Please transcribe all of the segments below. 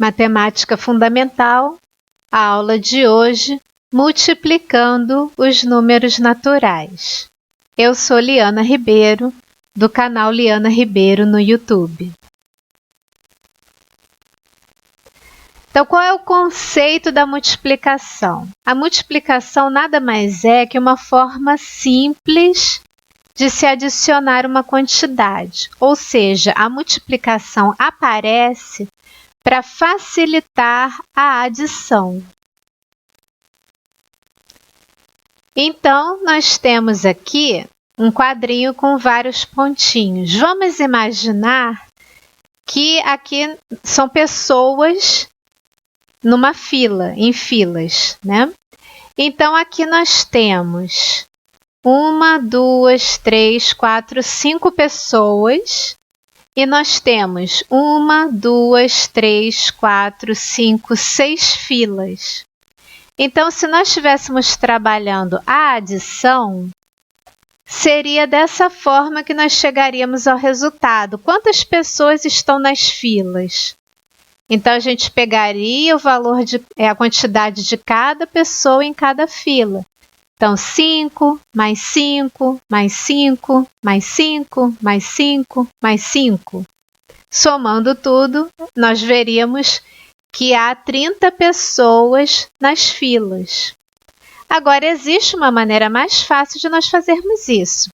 Matemática Fundamental, a aula de hoje, multiplicando os números naturais. Eu sou Liana Ribeiro, do canal Liana Ribeiro no YouTube. Então, qual é o conceito da multiplicação? A multiplicação nada mais é que uma forma simples de se adicionar uma quantidade, ou seja, a multiplicação aparece para facilitar a adição. Então, nós temos aqui um quadrinho com vários pontinhos. Vamos imaginar que aqui são pessoas numa fila, em filas, né? Então, aqui nós temos 1, 2, 3, 4, 5 pessoas. E nós temos 1, 2, 3, 4, 5, 6 filas. Então, se nós estivéssemos trabalhando a adição, seria dessa forma que nós chegaríamos ao resultado. Quantas pessoas estão nas filas? Então, a gente pegaria o valor a quantidade de cada pessoa em cada fila. Então, 5, mais 5, mais 5, mais 5, mais 5, mais 5. Somando tudo, nós veríamos que há 30 pessoas nas filas. Agora, existe uma maneira mais fácil de nós fazermos isso.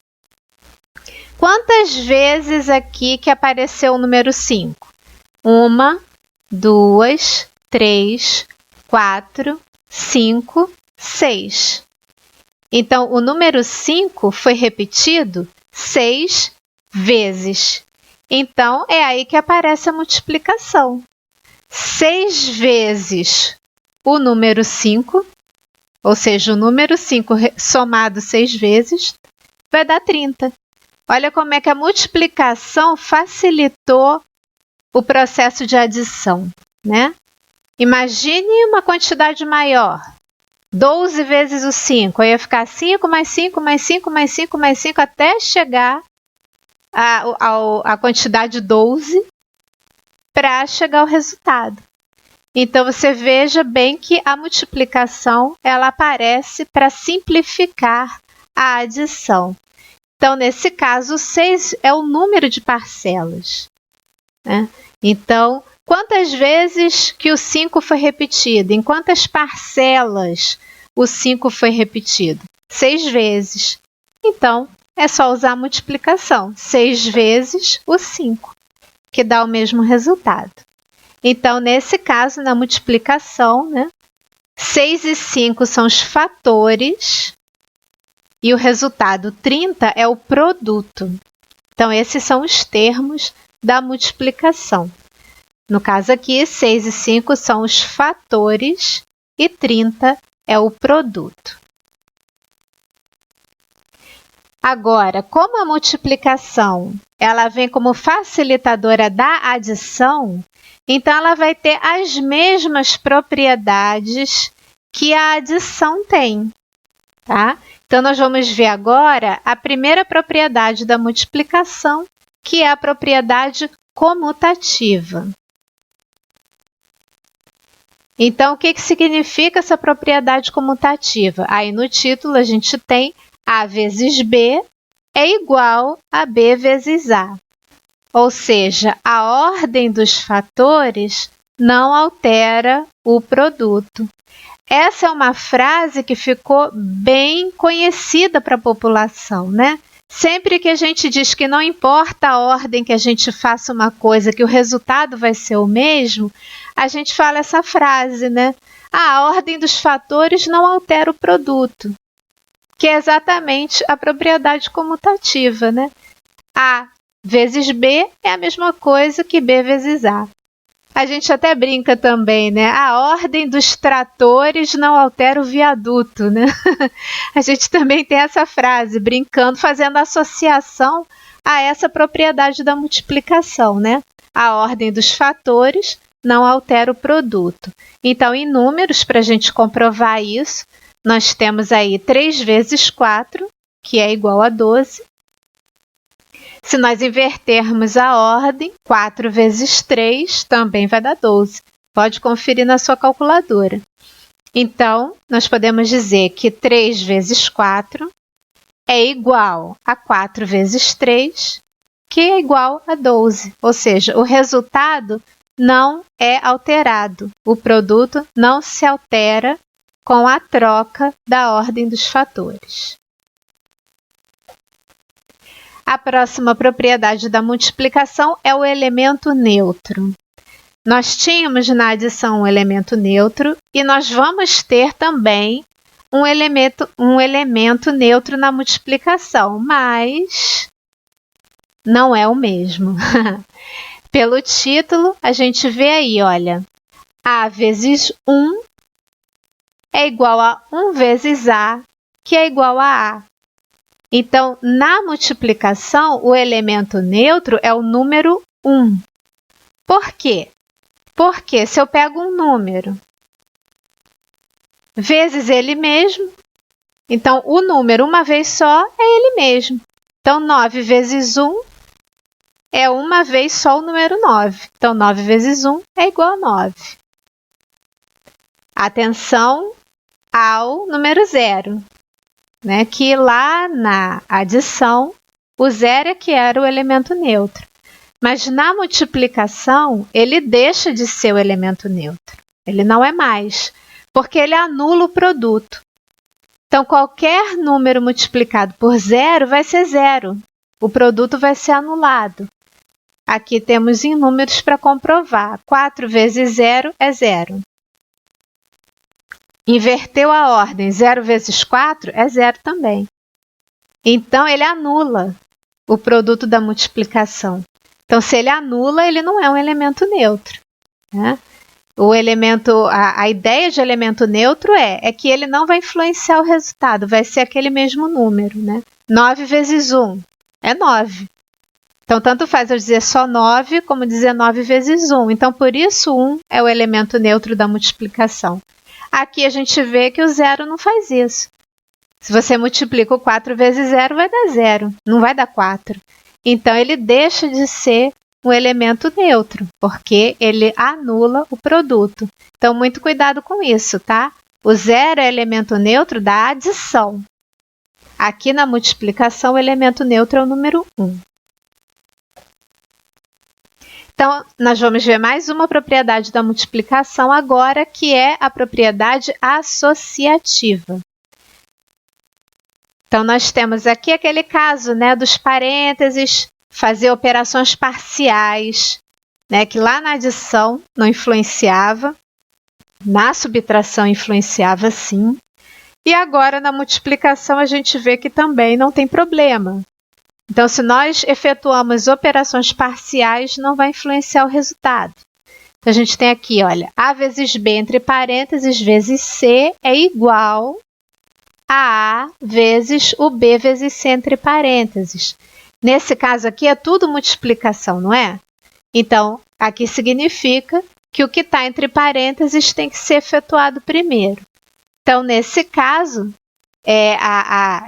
Quantas vezes aqui que apareceu o número 5? 1, 2, 3, 4, 5, 6. Então, o número 5 foi repetido 6 vezes. Então, é aí que aparece a multiplicação. 6 vezes o número 5, ou seja, o número 5 somado 6 vezes, vai dar 30. Olha como é que a multiplicação facilitou o processo de adição, né? Imagine uma quantidade maior. 12 vezes o 5, aí ia ficar 5 mais 5 mais 5 mais 5 mais 5 até chegar a quantidade 12 para chegar ao resultado. Então, você veja bem que a multiplicação ela aparece para simplificar a adição. Então, nesse caso, 6 é o número de parcelas, né? Então, quantas vezes que o 5 foi repetido? Em quantas parcelas o 5 foi repetido? 6 vezes. Então, é só usar a multiplicação. 6 vezes o 5, que dá o mesmo resultado. Então, nesse caso, na multiplicação, né, 6 e 5 são os fatores e o resultado 30 é o produto. Então, esses são os termos da multiplicação. No caso aqui, 6 e 5 são os fatores e 30 é o produto. Agora, como a multiplicação ela vem como facilitadora da adição, então ela vai ter as mesmas propriedades que a adição tem, tá? Então, nós vamos ver agora a primeira propriedade da multiplicação, que é a propriedade comutativa. Então, o que significa essa propriedade comutativa? Aí no título a gente tem A vezes B é igual a B vezes A. Ou seja, a ordem dos fatores não altera o produto. Essa é uma frase que ficou bem conhecida para a população, né? Sempre que a gente diz que não importa a ordem que a gente faça uma coisa, que o resultado vai ser o mesmo, a gente fala essa frase, né? A ordem dos fatores não altera o produto, que é exatamente a propriedade comutativa, né? A vezes B é a mesma coisa que B vezes A. A gente até brinca também, né? A ordem dos tratores não altera o viaduto, né? A gente também tem essa frase, brincando, fazendo associação a essa propriedade da multiplicação, né? A ordem dos fatores não altera o produto. Então, em números, para a gente comprovar isso, nós temos aí 3 vezes 4, que é igual a 12. Se nós invertermos a ordem, 4 vezes 3 também vai dar 12. Pode conferir na sua calculadora. Então, nós podemos dizer que 3 vezes 4 é igual a 4 vezes 3, que é igual a 12. Ou seja, o resultado não é alterado. O produto não se altera com a troca da ordem dos fatores. A próxima propriedade da multiplicação é o elemento neutro. Nós tínhamos na adição um elemento neutro e nós vamos ter também um elemento neutro na multiplicação, mas não é o mesmo. Pelo título, a gente vê aí, olha, A vezes 1 é igual a 1 vezes A, que é igual a A. Então, na multiplicação, o elemento neutro é o número 1. Por quê? Porque se eu pego um número vezes ele mesmo, então o número uma vez só é ele mesmo. Então, 9 vezes 1 é uma vez só o número 9. Então, 9 vezes 1 é igual a 9. Atenção ao número 0, né? Que lá na adição, o 0 é que era o elemento neutro. Mas na multiplicação, ele deixa de ser o elemento neutro. Ele não é mais, porque ele anula o produto. Então, qualquer número multiplicado por 0 vai ser 0. O produto vai ser anulado. Aqui temos em números para comprovar. 4 vezes 0 é 0. Inverteu a ordem. 0 vezes 4 é 0 também. Então, ele anula o produto da multiplicação. Então, se ele anula, ele não é um elemento neutro, né? A ideia de elemento neutro é que ele não vai influenciar o resultado, vai ser aquele mesmo número, né? 9 vezes 1 é 9. Então, tanto faz eu dizer só 9, como dizer 9 vezes 1. Então, por isso, 1 é o elemento neutro da multiplicação. Aqui a gente vê que o 0 não faz isso. Se você multiplica o 4 vezes 0, vai dar 0, não vai dar 4. Então, ele deixa de ser um elemento neutro, porque ele anula o produto. Então, muito cuidado com isso, tá? O 0 é elemento neutro da adição. Aqui na multiplicação, o elemento neutro é o número 1. Então, nós vamos ver mais uma propriedade da multiplicação agora, que é a propriedade associativa. Então, nós temos aqui aquele caso, né, dos parênteses, fazer operações parciais, né, que lá na adição não influenciava, na subtração influenciava sim, e agora na multiplicação a gente vê que também não tem problema. Então, se nós efetuamos operações parciais, não vai influenciar o resultado. Então, a gente tem aqui, olha, A vezes B entre parênteses vezes C é igual a A vezes o B vezes C entre parênteses. Nesse caso aqui é tudo multiplicação, não é? Então, aqui significa que o que está entre parênteses tem que ser efetuado primeiro. Então, nesse caso,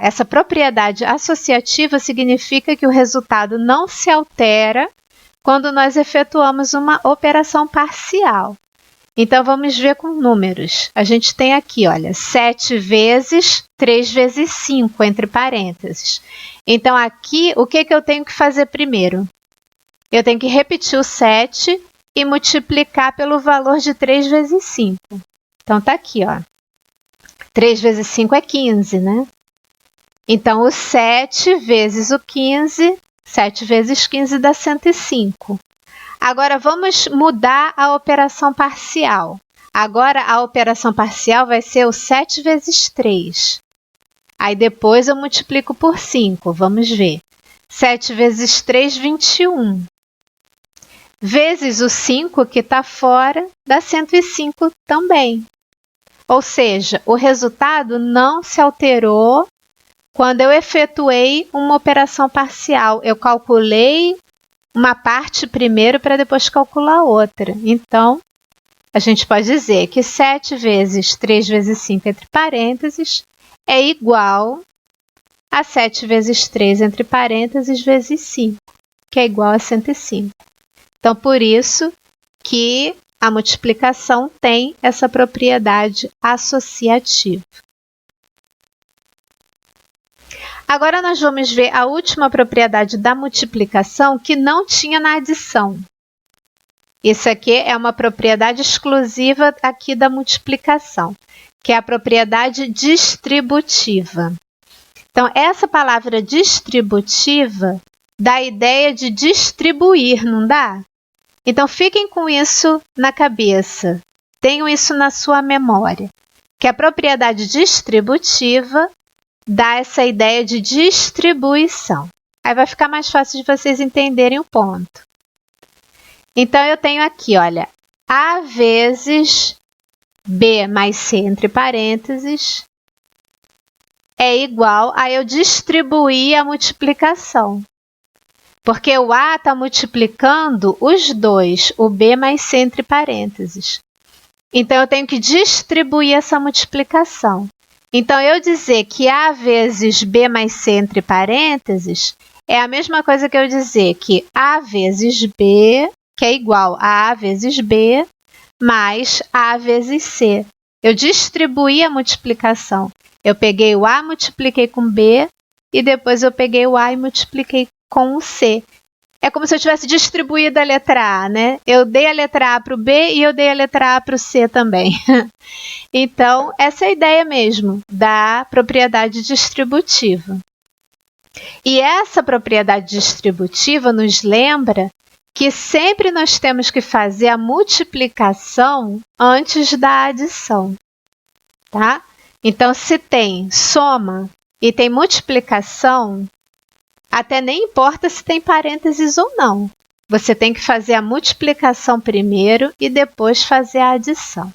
essa propriedade associativa significa que o resultado não se altera quando nós efetuamos uma operação parcial. Então, vamos ver com números. A gente tem aqui, olha, 7 vezes 3 vezes 5, entre parênteses. Então, aqui, o que eu tenho que fazer primeiro? Eu tenho que repetir o 7 e multiplicar pelo valor de 3 vezes 5. Então, tá aqui, ó. 3 vezes 5 é 15, né? Então, o 7 vezes o 15, 7 vezes 15 dá 105. Agora, vamos mudar a operação parcial. Agora, a operação parcial vai ser o 7 vezes 3. Aí, depois, eu multiplico por 5. Vamos ver. 7 vezes 3, 21. Vezes o 5, que está fora, dá 105 também. Ou seja, o resultado não se alterou quando eu efetuei uma operação parcial. Eu calculei uma parte primeiro para depois calcular outra. Então, a gente pode dizer que 7 vezes 3 vezes 5 entre parênteses é igual a 7 vezes 3 entre parênteses vezes 5, que é igual a 105. Então, por isso que a multiplicação tem essa propriedade associativa. Agora nós vamos ver a última propriedade da multiplicação que não tinha na adição. Isso aqui é uma propriedade exclusiva aqui da multiplicação, que é a propriedade distributiva. Então, essa palavra distributiva dá a ideia de distribuir, não dá? Então, fiquem com isso na cabeça. Tenham isso na sua memória, que a propriedade distributiva dá essa ideia de distribuição. Aí vai ficar mais fácil de vocês entenderem o ponto. Então, eu tenho aqui, olha, A vezes B mais C entre parênteses é igual a eu distribuir a multiplicação. Porque o A está multiplicando os dois, o B mais C entre parênteses. Então, eu tenho que distribuir essa multiplicação. Então, eu dizer que A vezes B mais C entre parênteses é a mesma coisa que eu dizer que A vezes B, que é igual a A vezes B, mais A vezes C. Eu distribuí a multiplicação. Eu peguei o A, multipliquei com B, e depois eu peguei o A e multipliquei com o C. É como se eu tivesse distribuído a letra A, né? Eu dei a letra A para o B e eu dei a letra A para o C também. Então, essa é a ideia mesmo da propriedade distributiva. E essa propriedade distributiva nos lembra que sempre nós temos que fazer a multiplicação antes da adição, tá? Então, se tem soma e tem multiplicação, até nem importa se tem parênteses ou não. Você tem que fazer a multiplicação primeiro e depois fazer a adição.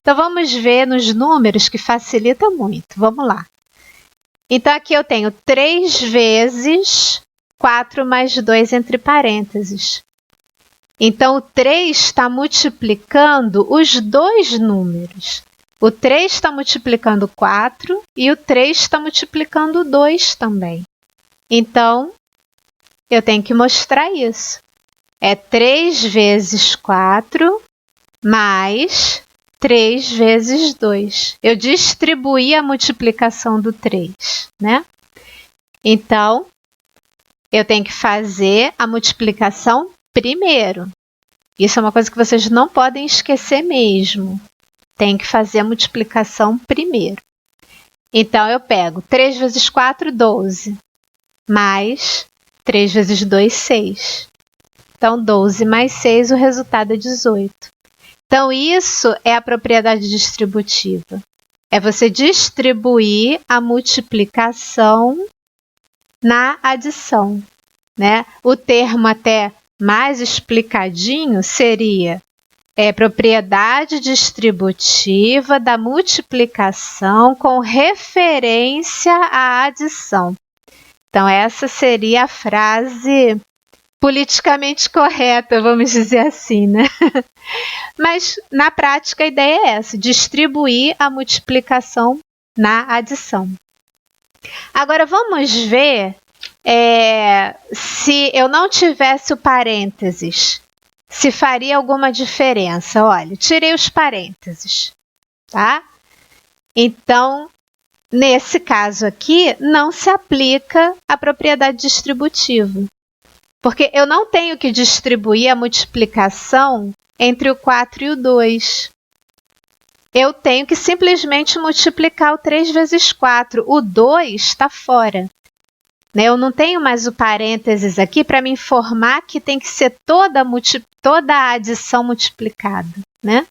Então, vamos ver nos números que facilita muito. Vamos lá. Então, aqui eu tenho 3 vezes 4 mais 2 entre parênteses. Então, o 3 está multiplicando os dois números. O 3 está multiplicando 4 e o 3 está multiplicando 2 também. Então, eu tenho que mostrar isso. É 3 vezes 4 mais 3 vezes 2. Eu distribuí a multiplicação do 3, né? Então, eu tenho que fazer a multiplicação primeiro. Isso é uma coisa que vocês não podem esquecer mesmo. Tem que fazer a multiplicação primeiro. Então, eu pego 3 vezes 4, 12. Mais 3 vezes 2, 6. Então, 12 mais 6, o resultado é 18. Então, isso é a propriedade distributiva. É você distribuir a multiplicação na adição, né? O termo até mais explicadinho seria propriedade distributiva da multiplicação com referência à adição. Então, essa seria a frase politicamente correta, vamos dizer assim, né? Mas, na prática, a ideia é essa, distribuir a multiplicação na adição. Agora, vamos ver se eu não tivesse o parênteses, se faria alguma diferença. Olha, tirei os parênteses, tá? Então, nesse caso aqui, não se aplica a propriedade distributiva, porque eu não tenho que distribuir a multiplicação entre o 4 e o 2. Eu tenho que simplesmente multiplicar o 3 vezes 4. O 2 está fora. Eu não tenho mais o parênteses aqui para me informar que tem que ser toda a adição multiplicada, né?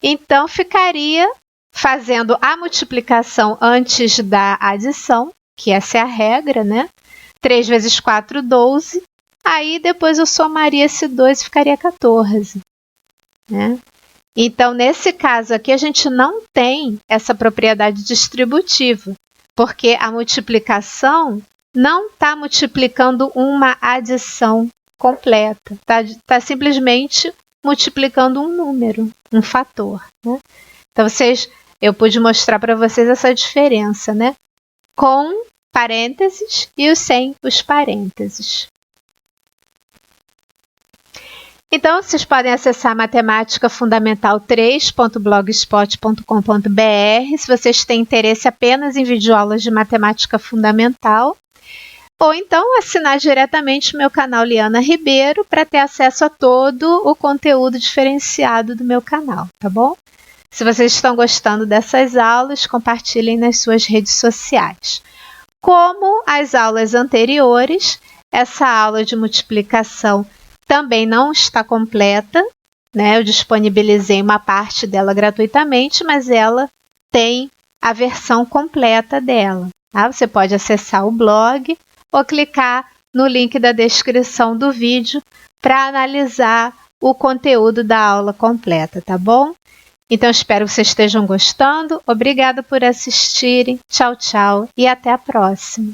Então, ficaria fazendo a multiplicação antes da adição, que essa é a regra, né? 3 vezes 4, 12. Aí, depois eu somaria esse 2 e ficaria 14, né? Então, nesse caso aqui, a gente não tem essa propriedade distributiva, porque a multiplicação não está multiplicando uma adição completa, tá simplesmente multiplicando um número, um fator, né? Então, eu pude mostrar para vocês essa diferença, né? Com parênteses e sem os parênteses. Então, vocês podem acessar matemáticafundamental3.blogspot.com.br se vocês têm interesse apenas em videoaulas de matemática fundamental. Ou então assinar diretamente o meu canal Liana Ribeiro para ter acesso a todo o conteúdo diferenciado do meu canal, tá bom? Se vocês estão gostando dessas aulas, compartilhem nas suas redes sociais. Como as aulas anteriores, essa aula de multiplicação também não está completa, né? Eu disponibilizei uma parte dela gratuitamente, mas ela tem a versão completa dela, tá? Você pode acessar o blog ou clicar no link da descrição do vídeo para analisar o conteúdo da aula completa, tá bom? Então, espero que vocês estejam gostando. Obrigada por assistirem. Tchau, tchau e até a próxima.